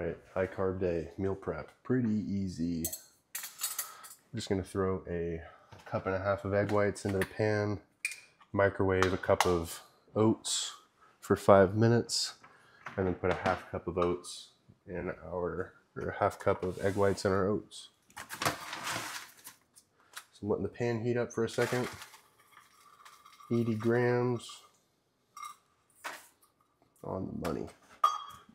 right, high carb day, meal prep, pretty easy. I'm just gonna throw a cup and a half of egg whites into the pan, microwave a cup of oats for 5 minutes, and then put a half cup of oats in our, or a half cup of egg whites in our oats. So I'm letting the pan heat up for a second. 80 grams on the money.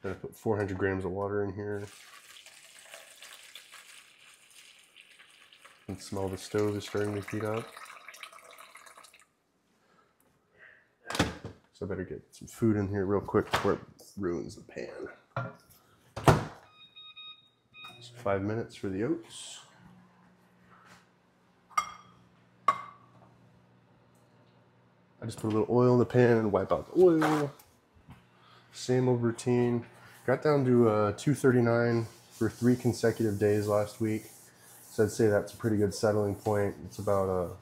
Then I put 400 grams of water in here. You can smell the stove is starting to heat up. So I better get some food in here real quick before it ruins the pan. So 5 minutes for the oats. I just put a little oil in the pan and wipe out the oil. Same old routine. Got down to 239 for 3 consecutive days last week. So I'd say that's a pretty good settling point. It's about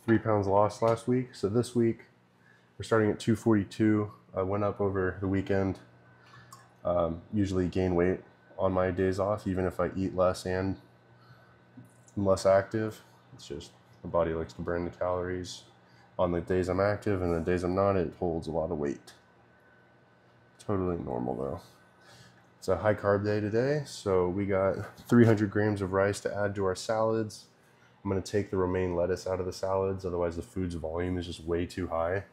3 pounds lost last week. So this week we're starting at 242. I went up over the weekend. Usually gain weight on my days off, even if I eat less and I'm less active. It's just my body likes to burn the calories on the days I'm active, and the days I'm not, it holds a lot of weight. Totally normal though. It's a high carb day today, so we got 300 grams of rice to add to our salads. I'm gonna take the romaine lettuce out of the salads, otherwise the food's volume is just way too high.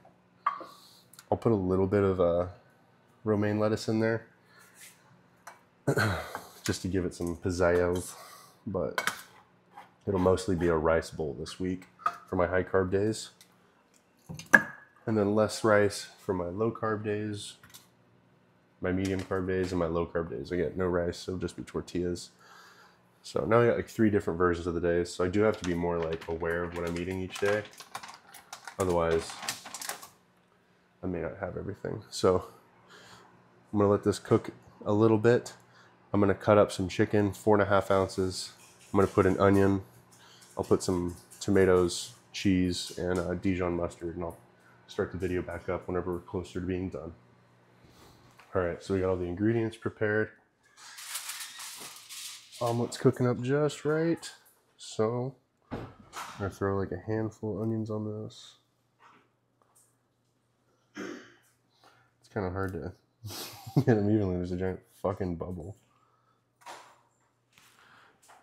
I'll put a little bit of romaine lettuce in there just to give it some pizzazz, but it'll mostly be a rice bowl this week for my high carb days. And then less rice for my low carb days, my medium carb days, and my low carb days. I get no rice, so it'll just be tortillas. So now I got like 3 different versions of the days. So I do have to be more like aware of what I'm eating each day. Otherwise, I may not have everything. So I'm gonna let this cook a little bit. I'm gonna cut up some chicken, 4.5 ounces. I'm gonna put an onion. I'll put some tomatoes, cheese, and Dijon mustard, and I'll start the video back up whenever we're closer to being done. All right, so we got all the ingredients prepared. Omelette's cooking up just right. So I'm gonna throw like a handful of onions on this. It's kind of hard to get them evenly. There's a giant fucking bubble.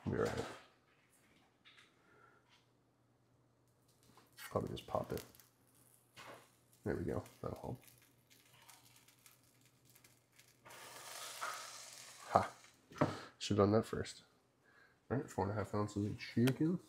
Be right. Probably just pop it. There we go. That'll help. Ha! Should have done that first. All right, 4.5 ounces of chicken.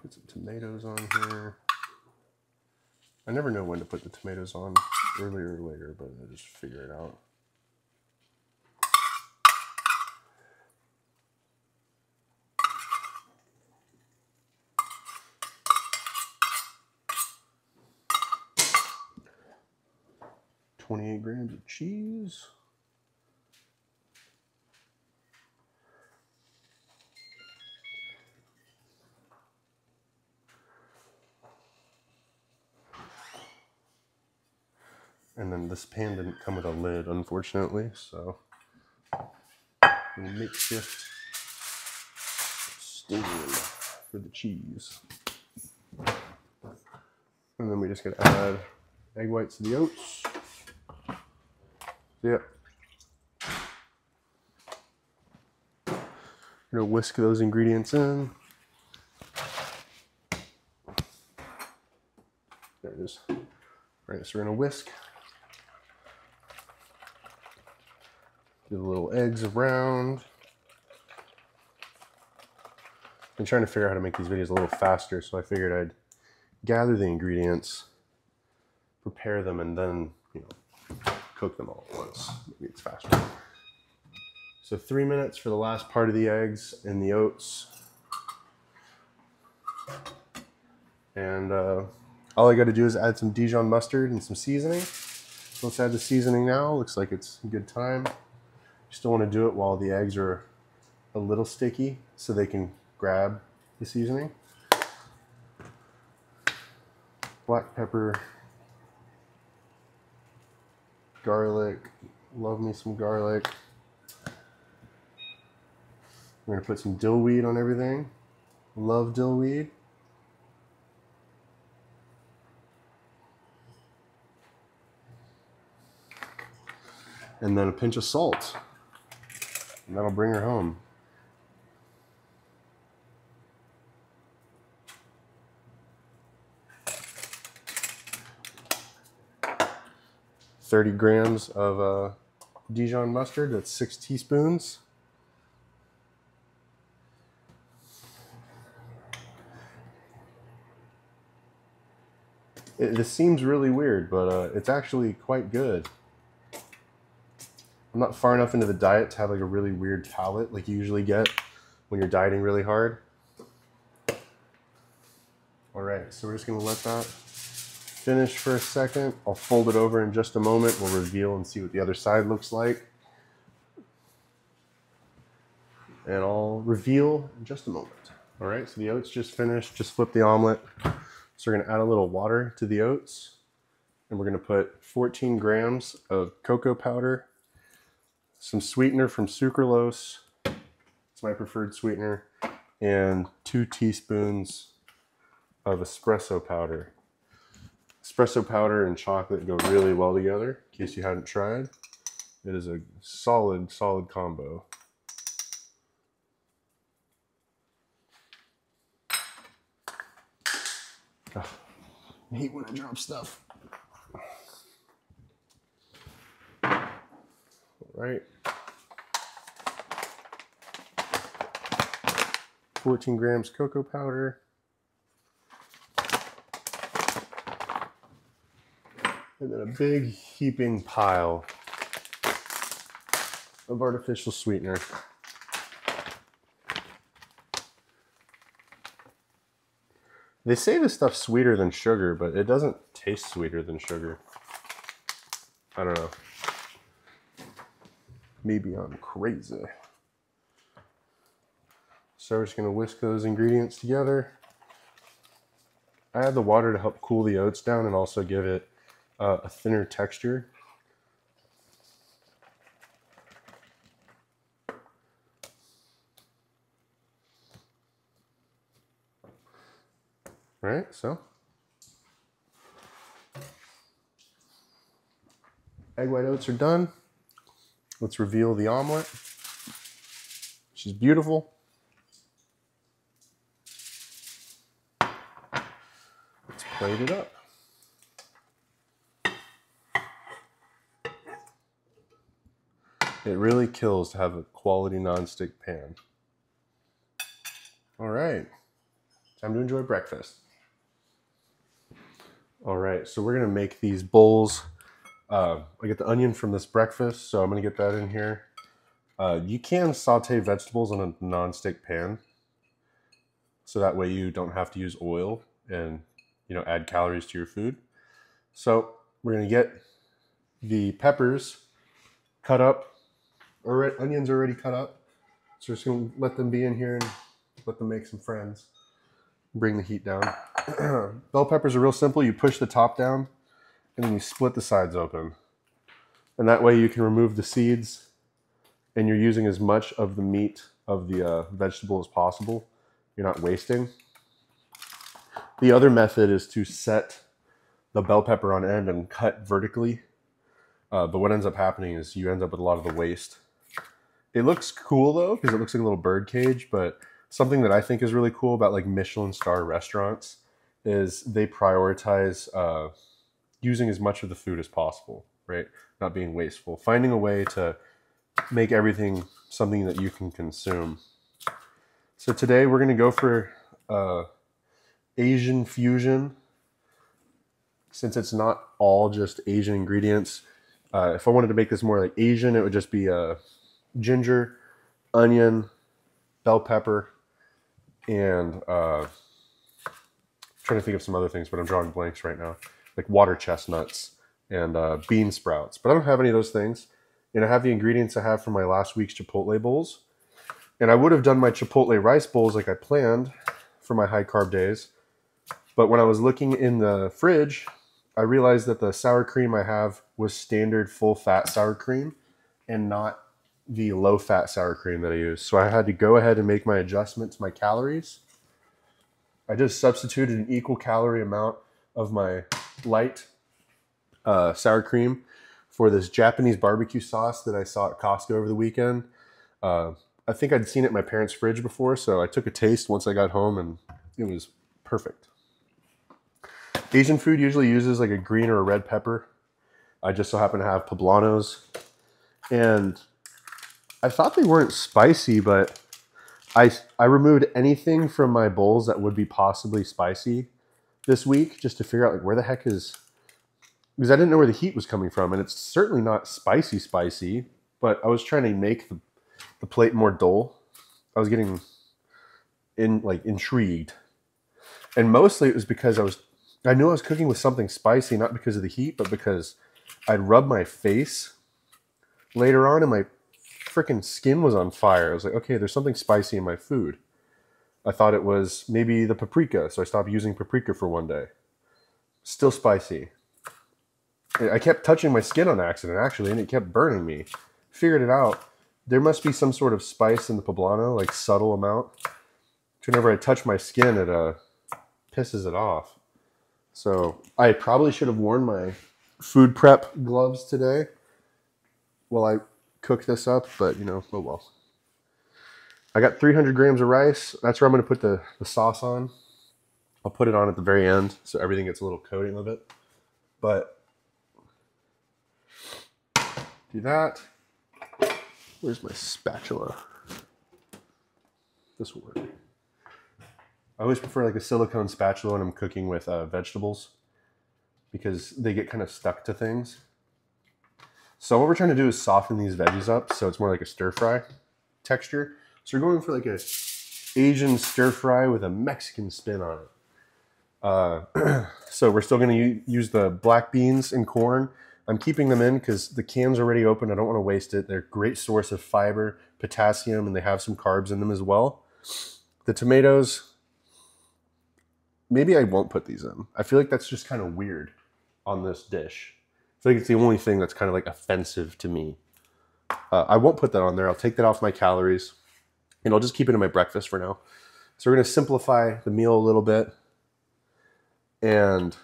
Put some tomatoes on here. I never know when to put the tomatoes on, earlier or later, but I just figure it out. $28 grams of cheese. And then this pan didn't come with a lid, unfortunately, so makeshift steam for the cheese. And then we just gotta add egg whites to the oats. Yep. Gonna whisk those ingredients in. There it is. All right, so we're gonna whisk. Do the little eggs around. I'm trying to figure out how to make these videos a little faster, so I figured I'd gather the ingredients, prepare them, and then, you know, cook them all at once. Maybe it's faster. So 3 minutes for the last part of the eggs and the oats. And all I got to do is add some Dijon mustard and some seasoning. So let's add the seasoning now. Looks like it's a good time. Just don't want to do it while the eggs are a little sticky so they can grab the seasoning. Black pepper, garlic, love me some garlic. We're gonna put some dill weed on everything. Love dill weed. And then a pinch of salt. And that'll bring her home. "30 grams of Dijon mustard, that's 6 teaspoons. This seems really weird, but it's actually quite good. I'm not far enough into the diet to have like a really weird palate like you usually get when you're dieting really hard. All right, so we're just gonna let that finish for a second. I'll fold it over in just a moment. We'll reveal and see what the other side looks like. And I'll reveal in just a moment. All right, so the oats just finished. Just flip the omelet. So we're gonna add a little water to the oats. And we're gonna put 14 grams of cocoa powder, some sweetener from Sucralose, it's my preferred sweetener, and 2 teaspoons of espresso powder. Espresso powder and chocolate go really well together, in case you hadn't tried. It is a solid, solid combo. Oh, I hate when I drop stuff. All right. 14 grams cocoa powder. And then a big heaping pile of artificial sweetener. They say this stuff's sweeter than sugar, but it doesn't taste sweeter than sugar. I don't know. Maybe I'm crazy. So we're just gonna whisk those ingredients together. I add the water to help cool the oats down and also give it a thinner texture. All right, so egg white oats are done. Let's reveal the omelet. She's beautiful. Let's plate it up. It really kills to have a quality nonstick pan. All right, time to enjoy breakfast. All right, so we're gonna make these bowls. I get the onion from this breakfast, so I'm gonna get that in here. You can saute vegetables on a nonstick pan, so that way you don't have to use oil and add calories to your food. So we're gonna get the peppers cut up, or onions already cut up. So we're just gonna let them be in here and let them make some friends. Bring the heat down. Bell peppers are real simple. You push the top down and then you split the sides open. And that way you can remove the seeds and you're using as much of the meat of the vegetable as possible. You're not wasting. The other method is to set the bell pepper on end and cut vertically. But what ends up happening is you end up with a lot of the waste. It looks cool though, because it looks like a little bird cage, but something that I think is really cool about like Michelin star restaurants is they prioritize using as much of the food as possible, right? Not being wasteful. Finding a way to make everything something that you can consume. So today we're gonna go for Asian fusion. Since it's not all just Asian ingredients, if I wanted to make this more like Asian, it would just be ginger, onion, bell pepper, and trying to think of some other things, but I'm drawing blanks right now, like water chestnuts and bean sprouts. But I don't have any of those things, and I have the ingredients I have from my last week's Chipotle bowls. And I would have done my Chipotle rice bowls like I planned for my high carb days, but when I was looking in the fridge, I realized that the sour cream I have was standard full fat sour cream and not the low fat sour cream that I use. So I had to go ahead and make my adjustment to my calories. I just substituted an equal calorie amount of my light sour cream for this Japanese barbecue sauce that I saw at Costco over the weekend. I think I'd seen it in my parents' fridge before, so I took a taste once I got home, and it was perfect. Asian food usually uses like a green or a red pepper. I just so happen to have Poblanos, and I thought they weren't spicy, but I removed anything from my bowls that would be possibly spicy this week just to figure out like where the heck is, because I didn't know where the heat was coming from, and it's certainly not spicy, but I was trying to make the plate more dull. I was getting intrigued, and mostly it was because I knew I was cooking with something spicy, not because of the heat, but because I'd rubbed my face later on and my freaking skin was on fire. I was like, okay, there's something spicy in my food. I thought it was maybe the paprika, so I stopped using paprika for one day. Still spicy. I kept touching my skin on accident, actually, and it kept burning me. Figured it out. There must be some sort of spice in the Poblano, like subtle amount. Whenever I touch my skin, it pisses it off. So I probably should have worn my food prep gloves today while I cook this up, but oh well. I got 300 grams of rice. That's where I'm going to put the sauce on. I'll put it on at the very end so everything gets a little coating of it. But do that. Where's my spatula? This will work. I always prefer like a silicone spatula when I'm cooking with vegetables because they get kind of stuck to things. So what we're trying to do is soften these veggies up so it's more like a stir fry texture. So we're going for like a Asian stir fry with a Mexican spin on it. So we're still going to use the black beans and corn. I'm keeping them in because the can's already open. I don't want to waste it. They're a great source of fiber, potassium, and they have some carbs in them as well. The tomatoes, maybe I won't put these in. I feel like that's just kind of weird on this dish. I feel like it's the only thing that's kind of like offensive to me. I won't put that on there. I'll take that off my calories, and I'll just keep it in my breakfast for now. So we're going to simplify the meal a little bit, and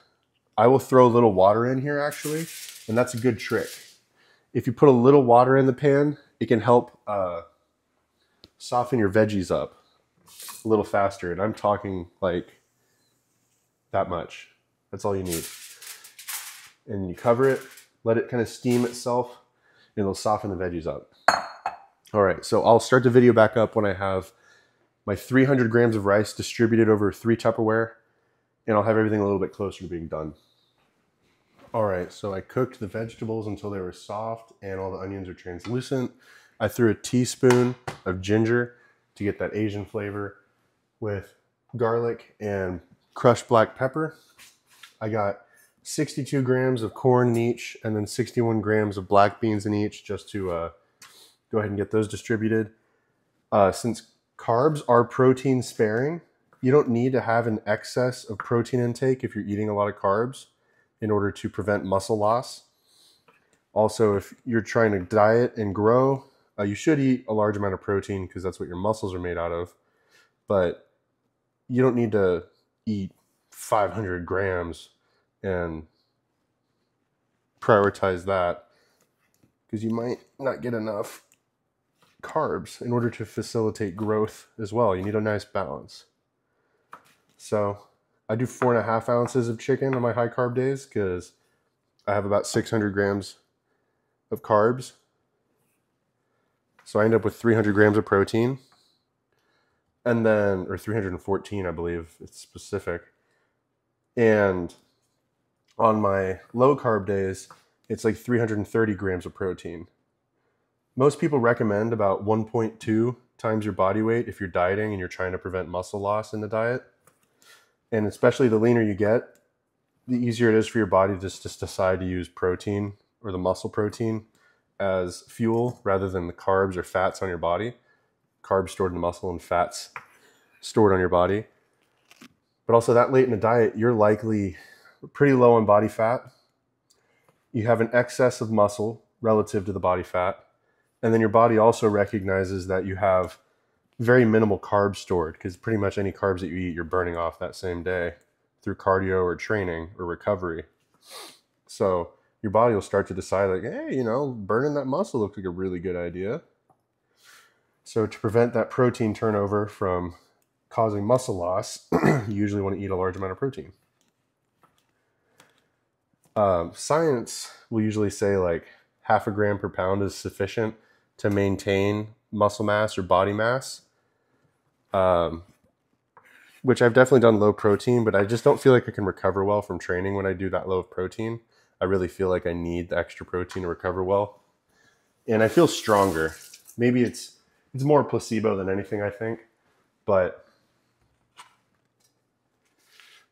I will throw a little water in here actually, and that's a good trick. If you put a little water in the pan, it can help soften your veggies up a little faster, and I'm talking like that much. That's all you need. And you cover it, let it kind of steam itself, and it'll soften the veggies up. All right, so I'll start the video back up when I have my 300 grams of rice distributed over 3 Tupperware, and I'll have everything a little bit closer to being done. All right, so I cooked the vegetables until they were soft and all the onions are translucent. I threw a teaspoon of ginger to get that Asian flavor with garlic and crushed black pepper. I got 62 grams of corn in each and then 61 grams of black beans in each just to go ahead and get those distributed. Since carbs are protein sparing, you don't need to have an excess of protein intake if you're eating a lot of carbs in order to prevent muscle loss. Also, if you're trying to diet and grow, you should eat a large amount of protein because that's what your muscles are made out of. But you don't need to eat 500 grams and prioritize that because you might not get enough carbs in order to facilitate growth as well. You need a nice balance. So I do 4.5 ounces of chicken on my high carb days because I have about 600 grams of carbs. So I end up with 300 grams of protein, and then, or 314, I believe it's specific. And on my low carb days, it's like 330 grams of protein. Most people recommend about 1.2 times your body weight if you're dieting and you're trying to prevent muscle loss in the diet. And especially the leaner you get, the easier it is for your body to just decide to use protein or the muscle protein as fuel rather than the carbs or fats on your body. Carbs stored in the muscle and fats stored on your body. But also that late in the diet, you're likely pretty low on body fat. You have an excess of muscle relative to the body fat. And then your body also recognizes that you have very minimal carbs stored, because pretty much any carbs that you eat, you're burning off that same day through cardio or training or recovery. So your body will start to decide like, hey, you know, burning that muscle looks like a really good idea. So to prevent that protein turnover from causing muscle loss, you usually want to eat a large amount of protein. Science will usually say like 0.5 gram per pound is sufficient to maintain muscle mass or body mass, which I've definitely done low protein, but I just don't feel like I can recover well from training when I do that low of protein. I really feel like I need the extra protein to recover well. And I feel stronger. Maybe it's more placebo than anything, I think. But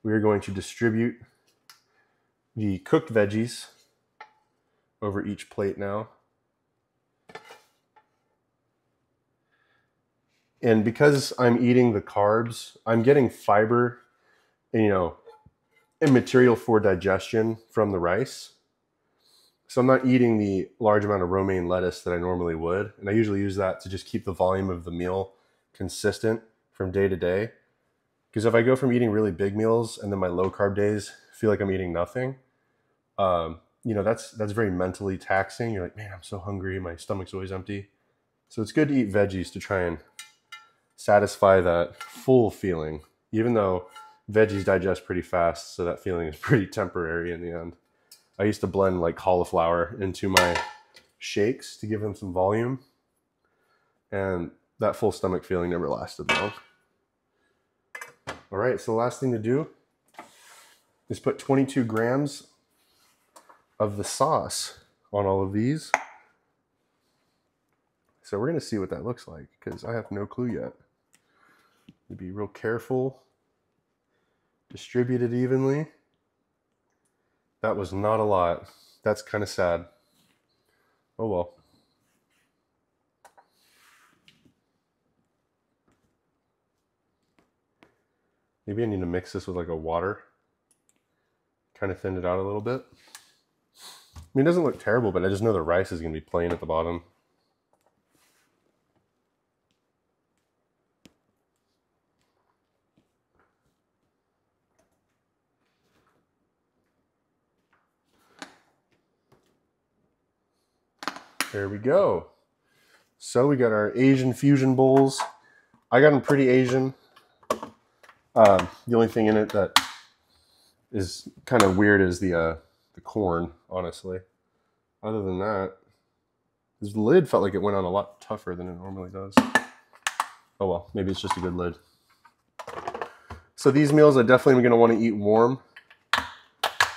we are going to distribute the cooked veggies over each plate now. And because I'm eating the carbs, I'm getting fiber, and material for digestion from the rice. So I'm not eating the large amount of romaine lettuce that I normally would. And I usually use that to just keep the volume of the meal consistent from day to day. Because if I go from eating really big meals and then my low carb days feel like I'm eating nothing, that's very mentally taxing. You're like, man, I'm so hungry. My stomach's always empty. So it's good to eat veggies to try and satisfy that full feeling, even though veggies digest pretty fast. So that feeling is pretty temporary in the end. I used to blend like cauliflower into my shakes to give them some volume. And that full stomach feeling never lasted long. All right, so the last thing to do is put 22 grams of the sauce on all of these. So we're gonna see what that looks like, because I have no clue yet. Be real careful. Distribute it evenly. That was not a lot. That's kind of sad. Oh well. Maybe I need to mix this with like a water. Kind of thin it out a little bit. I mean, it doesn't look terrible, but I just know the rice is going to be plain at the bottom. There we go. So we got our Asian fusion bowls. I got them pretty Asian. The only thing in it that is kind of weird is the corn, honestly. Other than that, this lid felt like it went on a lot tougher than it normally does. Oh well, maybe it's just a good lid. So these meals I definitely am going to want to eat warm.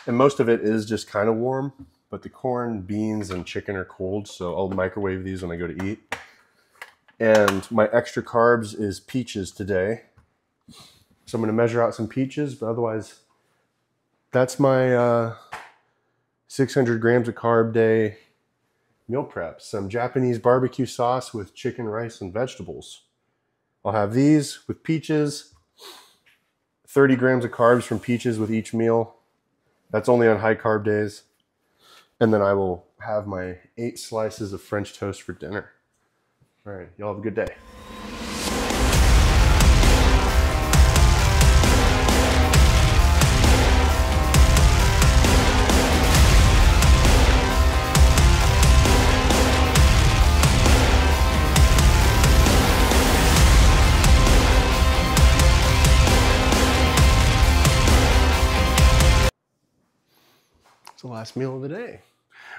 And most of it is just kind of warm. But the corn, beans, and chicken are cold, so I'll microwave these when I go to eat. And my extra carbs is peaches today. So I'm going to measure out some peaches, but otherwise, that's my 600 grams of carb day meal prep. Some Japanese barbecue sauce with chicken, rice, and vegetables. I'll have these with peaches, 30 grams of carbs from peaches with each meal. That's only on high carb days. And then I will have my 8 slices of French toast for dinner. All right, y'all have a good day. It's the last meal of the day.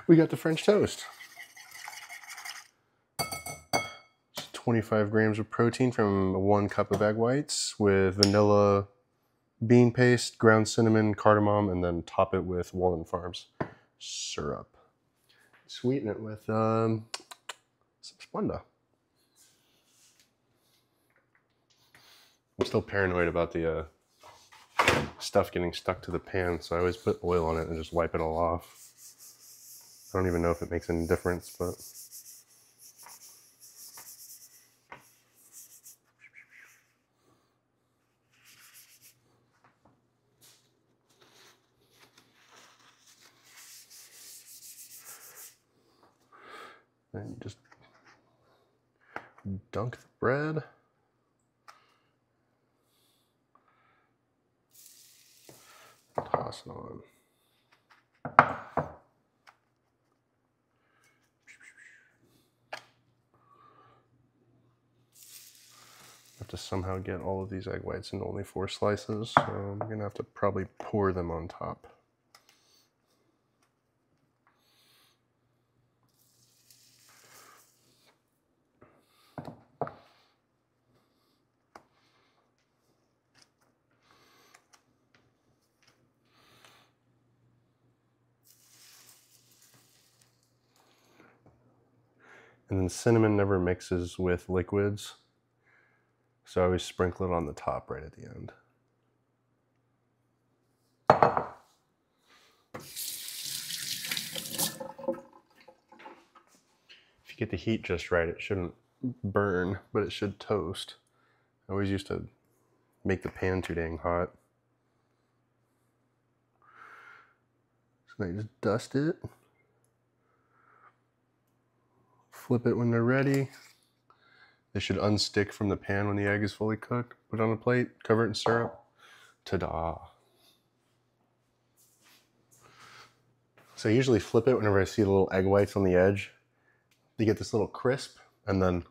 We got the French toast. 25 grams of protein from 1 cup of egg whites with vanilla bean paste, ground cinnamon, cardamom, and then top it with Walden Farms syrup. Sweeten it with Wanda. I'm still paranoid about the stuff getting stuck to the pan, so I always put oil on it and just wipe it all off. I don't even know if it makes any difference, but then you just dunk the bread. Toss it on. Have to somehow get all of these egg whites into only 4 slices, so I'm gonna have to probably pour them on top. And then cinnamon never mixes with liquids, so I always sprinkle it on the top right at the end. If you get the heat just right, it shouldn't burn, but it should toast. I always used to make the pan too dang hot. So now you just dust it. Flip it when they're ready. They should unstick from the pan when the egg is fully cooked. Put it on a plate, cover it in syrup. Ta-da. So I usually flip it whenever I see the little egg whites on the edge. They get this little crisp, and then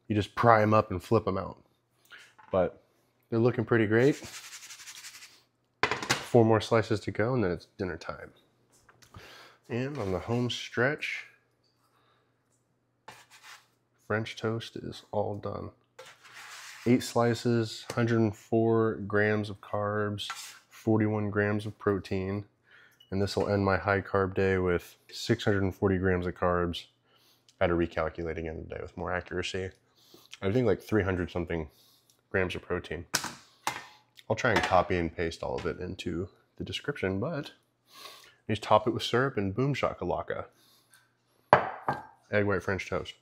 you just pry them up and flip them out. But they're looking pretty great. 4 more slices to go, and then it's dinner time. And on the home stretch, French toast is all done. 8 slices, 104 grams of carbs, 41 grams of protein. And this will end my high carb day with 640 grams of carbs. I had to recalculate again today with more accuracy. I think like 300 something grams of protein. I'll try and copy and paste all of it into the description, but just top it with syrup and boom shakalaka. Egg white French toast.